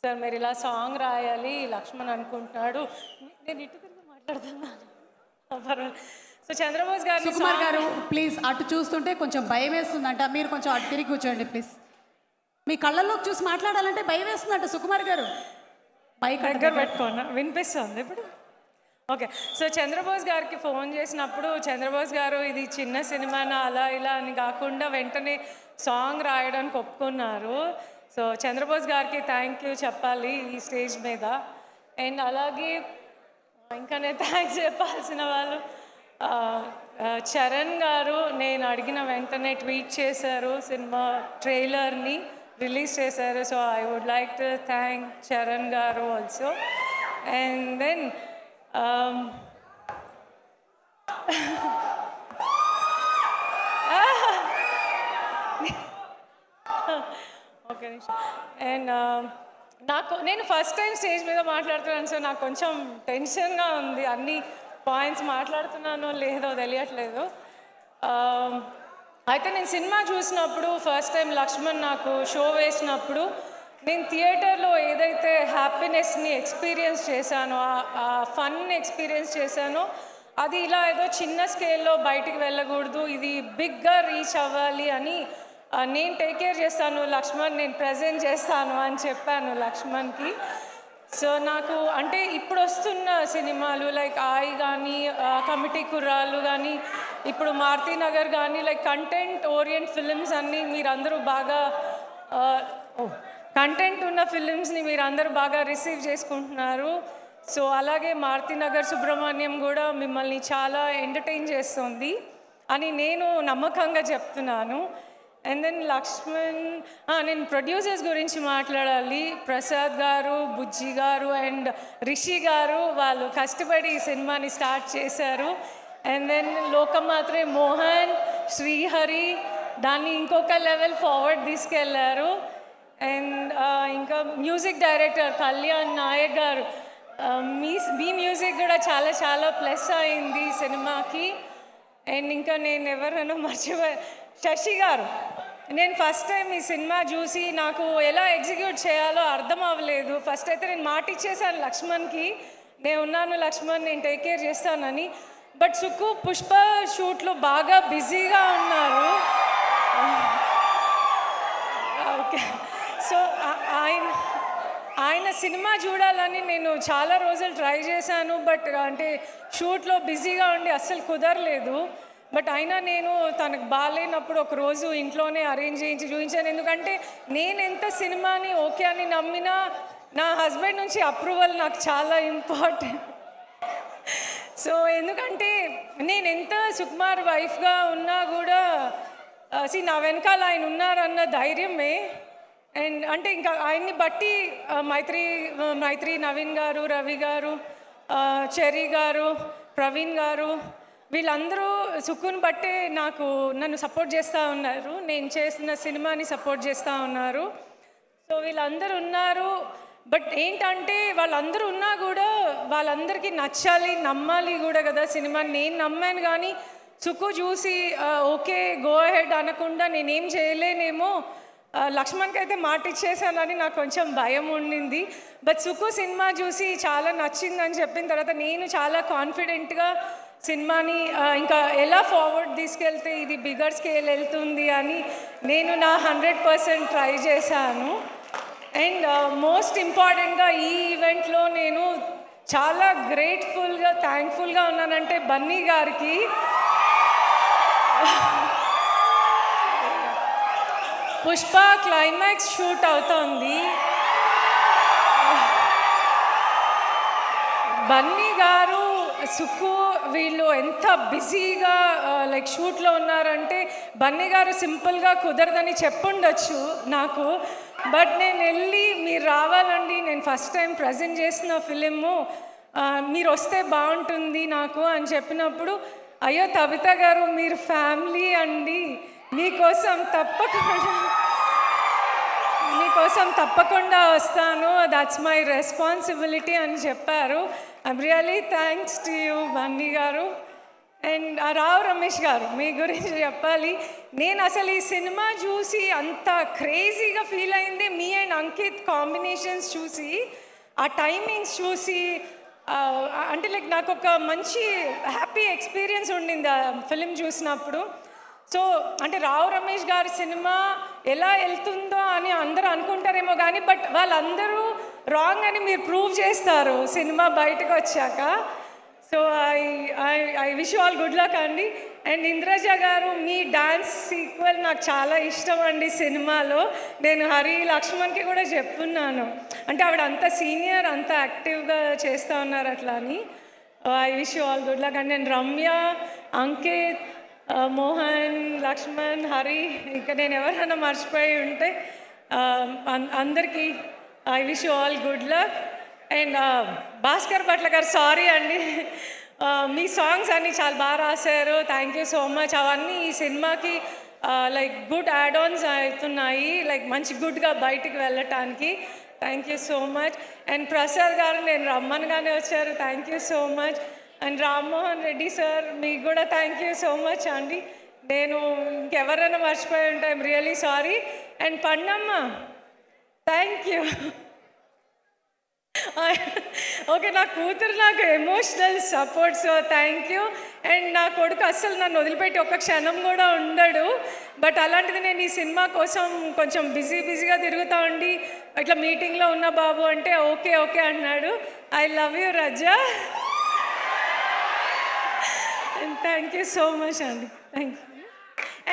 Sir మీరు ఇలా song రాయాలి లక్ష్మణ్ అనుకుంటున్నాడు. నేను ఇటు తిరిగి మాట్లాడుతున్నాను. సో చంద్రబోస్ గారు, సుకుమార్ గారు ప్లీజ్ అటు చూస్తుంటే కొంచెం భయం వేస్తుందంట, మీరు కొంచెం అటు తిరిగి కూర్చోండి ప్లీజ్. మీ కళ్ళల్లోకి చూసి మాట్లాడాలంటే భయం వేస్తుందంట సుకుమార్ గారు. బైక్ దగ్గర పెట్టుకోండి, వినిపిస్తుంది ఇప్పుడు. ఓకే, సో చంద్రబోస్ గారికి ఫోన్ చేసినప్పుడు చంద్రబోస్ గారు ఇది చిన్న సినిమానా అలా ఇలా అని కాకుండా వెంటనే సాంగ్ రాయడానికి ఒప్పుకున్నారు. సో చంద్రబోస్ గారికి థ్యాంక్ యూ చెప్పాలి ఈ స్టేజ్ మీద. అండ్ అలాగే ఇంకా నేను థ్యాంక్స్ చెప్పాల్సిన వాళ్ళు చరణ్ గారు. నేను అడిగిన వెంటనే ట్వీట్ చేశారు, సినిమా ట్రైలర్ని రిలీజ్ చేశారు. So I would like to thank Charan garu also. And then okay నిమిషం. అండ్ నేను ఫస్ట్ టైం స్టేజ్ మీద మాట్లాడుతున్నాను, సో నాకు కొంచెం టెన్షన్గా ఉంది. అన్ని పాయింట్స్ మాట్లాడుతున్నానో లేదో తెలియట్లేదు. అయితే నేను సినిమా చూసినప్పుడు ఫస్ట్ టైం లక్ష్మణ్ నాకు షో వేసినప్పుడు నేను థియేటర్లో ఏదైతే హ్యాపీనెస్ని ఎక్స్పీరియన్స్ చేశానో, ఆ ఫన్ ఎక్స్పీరియన్స్ చేశానో, అది ఇలా ఏదో చిన్న స్కేల్లో బయటికి వెళ్ళకూడదు, ఇది బిగ్గా రీచ్ అవ్వాలి అని నేను టేక్ కేర్ చేస్తాను లక్ష్మణ్, నేను ప్రజెంట్ చేస్తాను అని చెప్పాను లక్ష్మణ్కి. సో నాకు అంటే ఇప్పుడు వస్తున్న సినిమాలు లైక్ ఆయి కానీ, కమిటీ కుర్రాళ్ళు కానీ, ఇప్పుడు మారుతినగర్ కానీ, లైక్ కంటెంట్ ఓరియంట్ ఫిలిమ్స్ అన్నీ మీరందరూ బాగా కంటెంట్ ఉన్న ఫిలిమ్స్ని మీరందరూ బాగా రిసీవ్ చేసుకుంటున్నారు. సో అలాగే మారుతినగర్ సుబ్రహ్మణ్యం కూడా మిమ్మల్ని చాలా ఎంటర్టైన్ చేస్తుంది అని నేను నమ్మకంగా చెప్తున్నాను. అండ్ దెన్ లక్ష్మణ్, నేను ప్రొడ్యూసర్స్ గురించి మాట్లాడాలి. ప్రసాద్ గారు, బుజ్జి గారు అండ్ రిషి గారు వాళ్ళు కష్టపడి ఈ సినిమాని స్టార్ట్ చేశారు. అండ్ దెన్ లోకమాత్రే మోహన్, శ్రీహరి దాన్ని ఇంకొక లెవెల్ ఫార్వర్డ్ తీసుకెళ్లారు. అండ్ ఇంకా మ్యూజిక్ డైరెక్టర్ కళ్యాణ్ నాయక్ గారు, మీ మ్యూజిక్ కూడా చాలా చాలా ప్లస్ అయింది సినిమాకి. అండ్ ఇంకా నేను ఎవరైనా మర్చిపోయా, శశి గారు. నేను ఫస్ట్ టైం ఈ సినిమా చూసి నాకు ఎలా ఎగ్జిక్యూట్ చేయాలో అర్థం అవ్వలేదు. ఫస్ట్ అయితే నేను మాట ఇచ్చేసాను లక్ష్మణ్కి, నేను ఉన్నాను లక్ష్మణ్, నేను టేక్ కేర్ చేస్తానని. బట్ సుక్కు పుష్ప షూట్లో బాగా బిజీగా ఉన్నారు. ఓకే, సో ఆయన సినిమా చూడాలని నేను చాలా రోజులు ట్రై చేశాను. బట్ అంటే షూట్లో బిజీగా ఉండి అస్సలు కుదరలేదు. బట్ అయినా నేను తనకు బాగాలేనప్పుడు ఒకరోజు ఇంట్లోనే అరేంజ్ చేయించి చూపించాను. ఎందుకంటే నేను ఎంత సినిమాని ఓకే అని నమ్మినా నా హస్బెండ్ నుంచి అప్రూవల్ నాకు చాలా ఇంపార్టెంట్. సో ఎందుకంటే నేను ఎంత సుకుమార్ వైఫ్గా ఉన్నా కూడా నా వెనకాల ఆయన ఉన్నారన్న ధైర్యమే. అండ్ అంటే ఇంకా ఆయన్ని బట్టి మైత్రి నవీన్ గారు, రవి గారు, చెర్రీ గారు, ప్రవీణ్ గారు వీళ్ళందరూ సుక్కుని బట్టే నన్ను సపోర్ట్ చేస్తూ ఉన్నారు, నేను చేసిన సినిమాని సపోర్ట్ చేస్తూ ఉన్నారు. సో వీళ్ళందరూ ఉన్నారు. బట్ ఏంటంటే వాళ్ళందరూ ఉన్నా కూడా వాళ్ళందరికీ నచ్చాలి, నమ్మాలి కూడా కదా సినిమా. నేను నమ్మాను కానీ సుక్కు చూసి ఓకే గో అహెడ్ అనకుండా నేనేం చేయలేనేమో, లక్ష్మణ్కి అయితే మాట ఇచ్చేసానని నాకు కొంచెం భయం ఉండింది. బట్ సుక్కు సినిమా చూసి చాలా నచ్చిందని చెప్పిన తర్వాత నేను చాలా కాన్ఫిడెంట్గా సినిమాని ఇంకా ఎలా ఫార్వర్డ్ తీసుకెళ్తే ఇది బిగ్గర్ స్కేల్ వెళ్తుంది అని నేను నా 100% ట్రై చేశాను. అండ్ మోస్ట్ ఇంపార్టెంట్గా ఈ ఈవెంట్లో నేను చాలా గ్రేట్ఫుల్గా థ్యాంక్ఫుల్గా ఉన్నానంటే బన్నీ గారికి. పుష్ప క్లైమాక్స్ షూట్ అవుతోంది, బన్నీ గారు సుక్కు వీళ్ళు ఎంత బిజీగా లైక్ షూట్లో ఉన్నారంటే బన్నీ గారు సింపుల్గా కుదరదని చెప్పుండొచ్చు నాకు. బట్ నేను వెళ్ళి మీరు రావాలండి, నేను ఫస్ట్ టైం ప్రజెంట్ చేసిన ఫిలిము, మీరు వస్తే బాగుంటుంది నాకు అని చెప్పినప్పుడు, అయ్యో తబిత గారు మీరు ఫ్యామిలీ అండి, మీకోసం తప్పకుండా వస్తాను, దట్స్ మై రెస్పాన్సిబిలిటీ అని చెప్పారు. I'm really thanks to you Bunny గారు. అండ్ రావు రమేష్ గారు మీ గురించి చెప్పాలి. నేను అసలు ఈ సినిమా చూసి అంత క్రేజీగా ఫీల్ అయింది మీ అండ్ అంకిత్ కాంబినేషన్స్ చూసి, ఆ టైమింగ్స్ చూసి, అంటే లైక్ నాకు ఒక మంచి హ్యాపీ ఎక్స్పీరియన్స్ ఉండింది ఆ ఫిలిం చూసినప్పుడు. సో అంటే రావు రమేష్ గారి సినిమా ఎలా వెళ్తుందో అని అందరూ అనుకుంటారేమో కానీ, బట్ వాళ్ళందరూ రాంగ్ అని మీరు ప్రూవ్ చేస్తారు సినిమా బయటకు వచ్చాక. So I wish all good luck అండి. అండ్ ఇంద్రజ గారు మీ డాన్స్ సీక్వెల్ నాకు చాలా ఇష్టం అండి సినిమాలో. నేను హరి లక్ష్మణ్కి కూడా చెప్తున్నాను, అంటే ఆవిడ అంత సీనియర్, అంత యాక్టివ్గా చేస్తూ ఉన్నారు అట్లా అని. I wish all good luck అండి. అండ్ రమ్య, అంకిత్, మోహన్, లక్ష్మణ్, హరి, ఇంకా నేను ఎవరైనా మర్చిపోయి ఉంటే అందరికీ I wish all good luck. And Bhaskar Bhatla గారు సారీ అండి, మీ సాంగ్స్ అన్నీ చాలా బాగా రాశారు, థ్యాంక్ యూ సో మచ్. అవన్నీ ఈ సినిమాకి లైక్ గుడ్ యాడ్ ఆన్స్ అవుతున్నాయి, లైక్ మంచి గుడ్గా బయటికి వెళ్ళటానికి. Thank you so much. And Prasad గారు నేను రమ్మనగానే వచ్చారు, thank you so much. And Rammohan Reddy sir మీకు కూడా థ్యాంక్ యూ సో మచ్ అండి. నేను ఇంకెవరైనా మర్చిపోయి ఉంటే I'm really sorry. And Pannamma thank you. Okay, నా కూతురు నాకు emotional support, so thank you. And నా కొడుకు అస్సలు నన్ను వదిలిపెట్టి ఒక్క క్షణం కూడా ఉండడు, బట్ అలాంటిది నేను ఈ సినిమా కోసం కొంచెం బిజీగా తిరుగుతూ ఉండి ఇట్లా మీటింగ్లో ఉన్న బాబు అంటే ఓకే ఓకే అన్నాడు. I love you Raza. Thank you so much అండి, థ్యాంక్ యూ.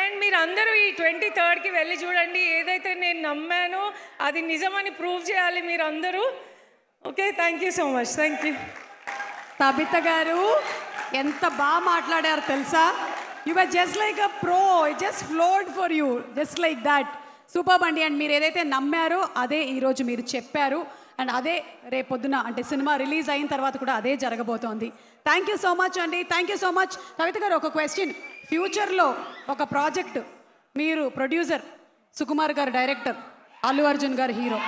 అండ్ మీరు అందరూ ఈ 23కి వెళ్ళి చూడండి, ఏదైతే నేను నమ్మానో అది నిజమని ప్రూవ్ చేయాలి మీరు అందరూ. Okay, thank you so much, thank you. Tabitha garu ఎంత బాగా మాట్లాడారు తెలుసా? You are just like a pro, it just flowed for you, just like that. Super అండి. అండ్ మీరు ఏదైతే నమ్మారో అదే ఈరోజు మీరు చెప్పారు, అండ్ అదే రేపొద్దున అంటే సినిమా రిలీజ్ అయిన తర్వాత కూడా అదే జరగబోతోంది. థ్యాంక్ యూ సో మచ్ అండి, థ్యాంక్ యూ సో మచ్. కవిత గారు ఒక క్వశ్చన్, ఫ్యూచర్లో ఒక ప్రాజెక్ట్, మీరు ప్రొడ్యూసర్, సుకుమార్ గారు డైరెక్టర్, అల్లు అర్జున్ గారు హీరో,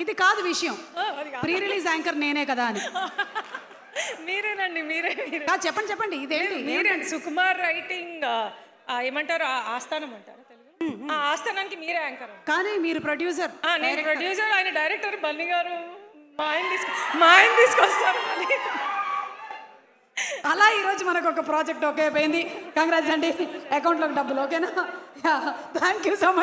ఇది కాదు విషయం, ప్రీ రిలీజ్ యాంకర్ నేనే కదా అని. మీరేనండి, మీరే చెప్పండి చెప్పండి, ఇదేంటి? మీరేంటి సుకుమార్ రైటింగ్ ఏమంటారు, ఆస్థానం అంటారు తెలుగు, ఆస్థానానికి మీరే యాంకర్. కానీ మీరు ప్రొడ్యూసర్. నేను ప్రొడ్యూసర్, ఆయన డైరెక్టర్. బన్నీ గారు మా ఆయన తీసుకొస్తారు. అలా ఈరోజు మనకు ఒక ప్రాజెక్ట్ ఓకే అయిపోయింది. కంగ్రాట్స్ అండి, అకౌంట్లోకి డబ్బులు ఓకేనా? Thank you so much.